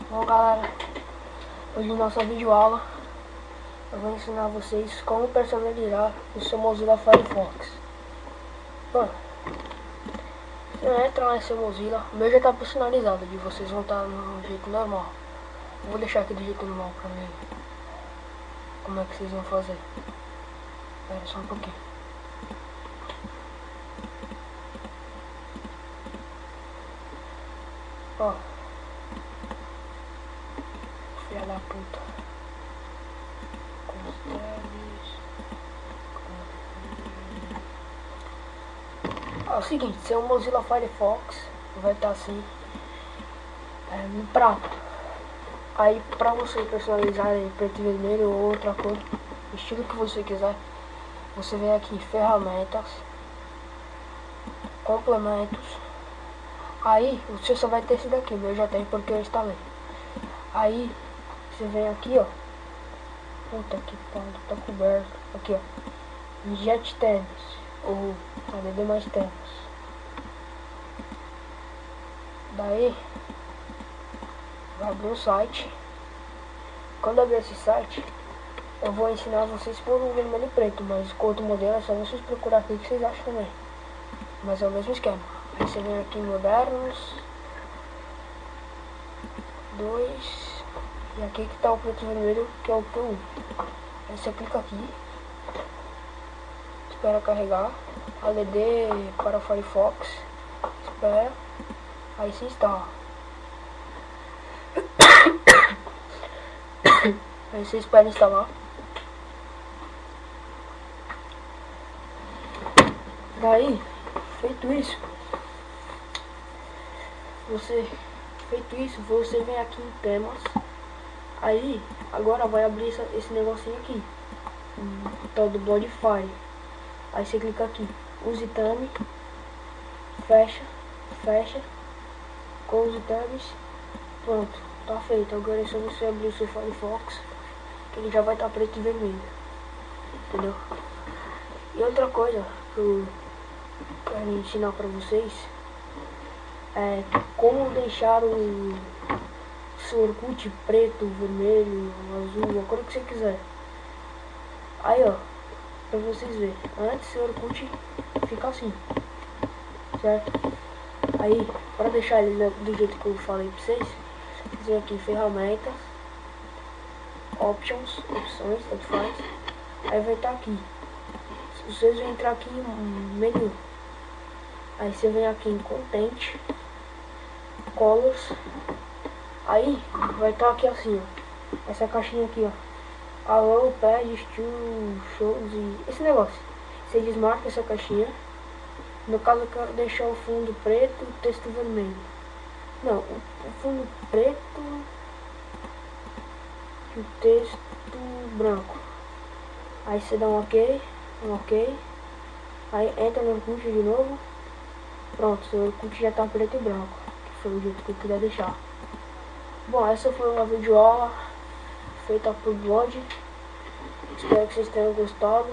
Bom, galera, hoje na nossa videoaula eu vou ensinar vocês como personalizar o seu Mozilla Firefox. Bom, você entra lá em seu Mozilla, o meu já está personalizado, de vocês vão estar no jeito normal. Eu vou deixar aqui do jeito normal pra mim. Como é que vocês vão fazer? Espera só um pouquinho. Ó, filha da puta. É o seguinte, seu Mozilla Firefox vai estar assim no prato. Aí pra você personalizar em preto e vermelho ou outra cor, estilo que você quiser, você vem aqui em ferramentas, complementos. Aí o seu só vai ter esse daqui, o meu já tem porque eu instalei. Aí você vem aqui, ó. Puta que pariu, tá coberto. Aqui, ó. Inject temas ou ADD mais temas. Daí vai abrir um site. Quando abrir esse site, eu vou ensinar vocês por um vermelho e preto, mas com outro modelo é só vocês procurar aqui que vocês acham também. Mas é o mesmo esquema. Aí você vem aqui em modernos 2 e aqui que tá o preto e vermelho, que é o Q1. Aí você clica aqui, espera carregar, ADD para Firefox, espera, aí se instala. Aí você espera instalar. Daí, feito isso, você vem aqui em temas. Aí, agora vai abrir esse negocinho aqui, o tal do Modify. Aí você clica aqui, use theme, fecha, close tabs, pronto, tá feito. Agora é só você abrir o seu Firefox, que ele já vai estar preto e vermelho, entendeu? E outra coisa que eu quero ensinar pra vocês é como deixar o seu Orkut preto, vermelho, azul, a cor que você quiser. Aí, ó, pra vocês verem, antes o Orkut fica assim, certo? Aí, pra deixar ele do jeito que eu falei pra vocês vem aqui em ferramentas, opções, tanto faz. Aí vai estar aqui, vocês vão entrar aqui em menu. Aí você vem aqui em content, colors. Aí vai estar aqui assim, ó, essa caixinha aqui, ó, allow pages to shows e esse negócio. Você desmarca essa caixinha. No caso eu quero deixar o fundo preto e o texto vermelho. Não, o fundo preto e o texto branco. Aí você dá um ok, aí entra no Orkut de novo. Pronto, seu Orkut já tá preto e branco, que foi o jeito que eu queria deixar. Bom, essa foi uma videoaula feita por Blog. Espero que vocês tenham gostado.